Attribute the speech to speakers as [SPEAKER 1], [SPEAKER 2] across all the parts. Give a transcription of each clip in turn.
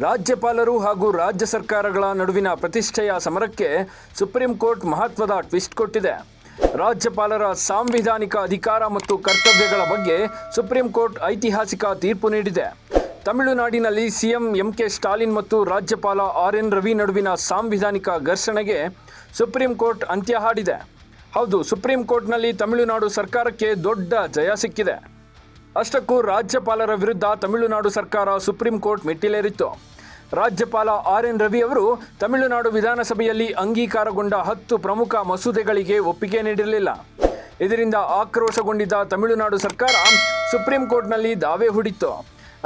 [SPEAKER 1] ರಾಜ್ಯಪಾಲರು ಹಾಗೂ ರಾಜ್ಯ ಸರ್ಕಾರಗಳ ನಡುವಿನ ಪ್ರತಿಷ್ಠೆಯ ಸಮರಕ್ಕೆ ಸುಪ್ರೀಂ ಕೋರ್ಟ್ ಮಹತ್ವದ ಟ್ವಿಸ್ಟ್ ಕೊಟ್ಟಿದೆ. ರಾಜ್ಯಪಾಲರ ಸಾಂವಿಧಾನಿಕ ಅಧಿಕಾರ ಮತ್ತು ಕರ್ತವ್ಯಗಳ ಬಗ್ಗೆ ಸುಪ್ರೀಂ ಕೋರ್ಟ್ ಐತಿಹಾಸಿಕ ತೀರ್ಪು ನೀಡಿದೆ. ತಮಿಳುನಾಡಿನಲ್ಲಿ ಸಿಎಂ ಎಂಕೆ ಸ್ಟಾಲಿನ್ ಮತ್ತು ರಾಜ್ಯಪಾಲ ಆರ್.ಎನ್. ರವಿ ನಡುವಿನ ಸಾಂವಿಧಾನಿಕ ಘರ್ಷಣೆಗೆ ಸುಪ್ರೀಂ ಕೋರ್ಟ್ ಅಂತ್ಯ ಹಾಡಿದೆ. ಹೌದು, ಸುಪ್ರೀಂ ಕೋರ್ಟ್ನಲ್ಲಿ ತಮಿಳುನಾಡು ಸರ್ಕಾರಕ್ಕೆ ದೊಡ್ಡ ಜಯ ಸಿಕ್ಕಿದೆ. ಅಷ್ಟಕ್ಕೂ ರಾಜ್ಯಪಾಲರ ವಿರುದ್ಧ ತಮಿಳುನಾಡು ಸರ್ಕಾರ ಸುಪ್ರೀಂ ಕೋರ್ಟ್ ಮೆಟ್ಟಿಲೇರಿತ್ತು. ರಾಜ್ಯಪಾಲ ಆರ್.ಎನ್. ರವಿ ಅವರು ತಮಿಳುನಾಡು ವಿಧಾನಸಭೆಯಲ್ಲಿ ಅಂಗೀಕಾರಗೊಂಡ 10 ಪ್ರಮುಖ ಮಸೂದೆಗಳಿಗೆ ಒಪ್ಪಿಗೆ ನೀಡಿರಲಿಲ್ಲ. ಇದರಿಂದ ಆಕ್ರೋಶಗೊಂಡಿದ್ದ ತಮಿಳುನಾಡು ಸರ್ಕಾರ ಸುಪ್ರೀಂ ಕೋರ್ಟ್ನಲ್ಲಿ ದಾವೆ ಹೂಡಿತ್ತು.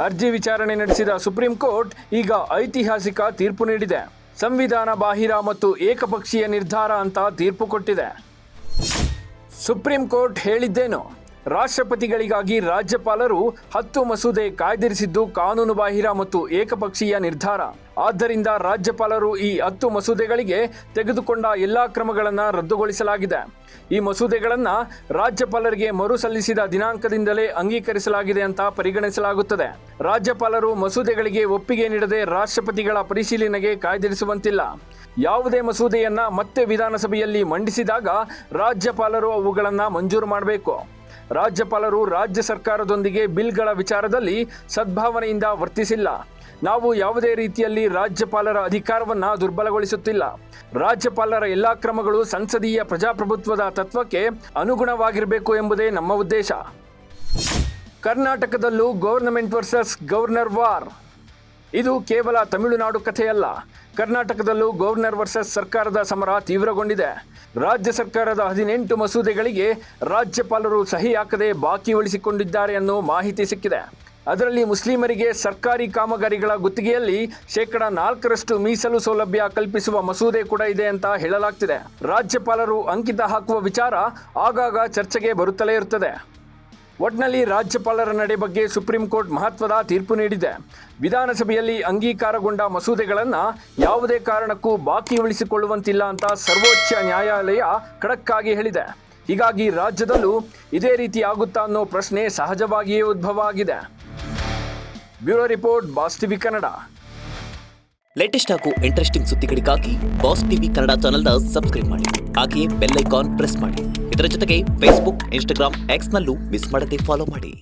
[SPEAKER 1] ಅರ್ಜಿ ವಿಚಾರಣೆ ನಡೆಸಿದ ಸುಪ್ರೀಂ ಕೋರ್ಟ್ ಈಗ ಐತಿಹಾಸಿಕ ತೀರ್ಪು ನೀಡಿದೆ. ಸಂವಿಧಾನ ಬಾಹಿರ ಮತ್ತು ಏಕಪಕ್ಷೀಯ ನಿರ್ಧಾರ ಅಂತ ತೀರ್ಪು ಕೊಟ್ಟಿದೆ. ಸುಪ್ರೀಂ ಕೋರ್ಟ್ ಹೇಳಿದ್ದೇನು? ರಾಷ್ಟ್ರಪತಿಗಳಿಗಾಗಿ ರಾಜ್ಯಪಾಲರು 10 ಮಸೂದೆ ಕಾಯ್ದಿರಿಸಿದ್ದು ಕಾನೂನು ಬಾಹಿರ ಮತ್ತು ಏಕಪಕ್ಷೀಯ ನಿರ್ಧಾರ. ಆದ್ದರಿಂದ ರಾಜ್ಯಪಾಲರು ಈ 10 ಮಸೂದೆಗಳಿಗೆ ತೆಗೆದುಕೊಂಡ ಎಲ್ಲ ಕ್ರಮಗಳನ್ನು ರದ್ದುಗೊಳಿಸಲಾಗಿದೆ. ಈ ಮಸೂದೆಗಳನ್ನು ರಾಜ್ಯಪಾಲರಿಗೆ ಮರು ಸಲ್ಲಿಸಿದ ದಿನಾಂಕದಿಂದಲೇ ಅಂಗೀಕರಿಸಲಾಗಿದೆ ಅಂತ ಪರಿಗಣಿಸಲಾಗುತ್ತದೆ. ರಾಜ್ಯಪಾಲರು ಮಸೂದೆಗಳಿಗೆ ಒಪ್ಪಿಗೆ ನೀಡದೆ ರಾಷ್ಟ್ರಪತಿಗಳ ಪರಿಶೀಲನೆಗೆ ಕಾಯ್ದಿರಿಸುವಂತಿಲ್ಲ. ಯಾವುದೇ ಮಸೂದೆಯನ್ನು ಮತ್ತೆ ವಿಧಾನಸಭೆಯಲ್ಲಿ ಮಂಡಿಸಿದಾಗ ರಾಜ್ಯಪಾಲರು ಅವುಗಳನ್ನು ಮಂಜೂರು ಮಾಡಬೇಕು. ರಾಜ್ಯಪಾಲರು ರಾಜ್ಯ ಸರ್ಕಾರದೊಂದಿಗೆ ಬಿಲ್ಗಳ ವಿಚಾರದಲ್ಲಿ ಸದ್ಭಾವನೆಯಿಂದ ವರ್ತಿಸಿಲ್ಲ. ನಾವು ಯಾವುದೇ ರೀತಿಯಲ್ಲಿ ರಾಜ್ಯಪಾಲರ ಅಧಿಕಾರವನ್ನು ದುರ್ಬಲಗೊಳಿಸುತ್ತಿಲ್ಲ. ರಾಜ್ಯಪಾಲರ ಎಲ್ಲ ಕ್ರಮಗಳು ಸಂಸದೀಯ ಪ್ರಜಾಪ್ರಭುತ್ವದ ತತ್ವಕ್ಕೆ ಅನುಗುಣವಾಗಿರಬೇಕು ಎಂಬುದೇ ನಮ್ಮ ಉದ್ದೇಶ. ಕರ್ನಾಟಕದಲ್ಲೂ ಗವರ್ನಮೆಂಟ್ ವರ್ಸಸ್ ಗವರ್ನರ್ ವಾರ್. ಇದು ಕೇವಲ ತಮಿಳುನಾಡು ಕಥೆಯಲ್ಲ. ಕರ್ನಾಟಕದಲ್ಲೂ ಗವರ್ನರ್ ವರ್ಸಸ್ ಸರ್ಕಾರದ ಸಮರ ತೀವ್ರಗೊಂಡಿದೆ. ರಾಜ್ಯ ಸರ್ಕಾರದ 18 ಮಸೂದೆಗಳಿಗೆ ರಾಜ್ಯಪಾಲರು ಸಹಿ ಹಾಕದೆ ಬಾಕಿ ಉಳಿಸಿಕೊಂಡಿದ್ದಾರೆ ಅನ್ನೋ ಮಾಹಿತಿ ಸಿಕ್ಕಿದೆ. ಅದರಲ್ಲಿ ಮುಸ್ಲಿಮರಿಗೆ ಸರ್ಕಾರಿ ಕಾಮಗಾರಿಗಳ ಗುತ್ತಿಗೆಯಲ್ಲಿ 4% ಮೀಸಲು ಸೌಲಭ್ಯ ಕಲ್ಪಿಸುವ ಮಸೂದೆ ಕೂಡ ಇದೆ ಅಂತ ಹೇಳಲಾಗ್ತಿದೆ. ರಾಜ್ಯಪಾಲರು ಅಂಕಿತ ಹಾಕುವ ವಿಚಾರ ಆಗಾಗ ಚರ್ಚೆಗೆ ಬರುತ್ತಲೇ ಇರುತ್ತದೆ. ಒಟ್ನಲ್ಲಿ ರಾಜ್ಯಪಾಲರ ನಡೆ ಬಗ್ಗೆ ಸುಪ್ರೀಂ ಕೋರ್ಟ್ ಮಹತ್ವದ ತೀರ್ಪು ನೀಡಿದೆ. ವಿಧಾನಸಭೆಯಲ್ಲಿ ಅಂಗೀಕಾರಗೊಂಡ ಮಸೂದೆಗಳನ್ನು ಯಾವುದೇ ಕಾರಣಕ್ಕೂ ಬಾಕಿ ಉಳಿಸಿಕೊಳ್ಳುವಂತಿಲ್ಲ ಅಂತ ಸರ್ವೋಚ್ಚ ನ್ಯಾಯಾಲಯ ಖಡಕ್ ಆಗಿ ಹೇಳಿದೆ. ಹೀಗಾಗಿ ರಾಜ್ಯದಲ್ಲೂ ಇದೇ ರೀತಿ ಆಗುತ್ತಾ ಅನ್ನೋ ಪ್ರಶ್ನೆ ಸಹಜವಾಗಿಯೇ ಉದ್ಭವ ಆಗಿದೆ. Bureau report, boss TV Kannada.
[SPEAKER 2] Latest ಹಾಗೂ ಇಂಟ್ರೆಸ್ಟಿಂಗ್ ಸುದ್ದಿಗಳಿಗಾಗಿ ಬಾಸ್ ಟಿವಿ ಕನ್ನಡ ಚಾನೆಲ್ನ ಸಬ್ಸ್ಕ್ರೈಬ್ ಮಾಡಿ. ಹಾಗೆಯೇ ಬೆಲ್ ಐಕಾನ್ ಪ್ರೆಸ್ ಮಾಡಿ. ಇದರ ಜೊತೆಗೆ ಫೇಸ್ಬುಕ್, ಇನ್ಸ್ಟಾಗ್ರಾಮ್, ಎಕ್ಸ್ನಲ್ಲೂ ಮಿಸ್ ಮಾಡದೆ ಫಾಲೋ ಮಾಡಿ.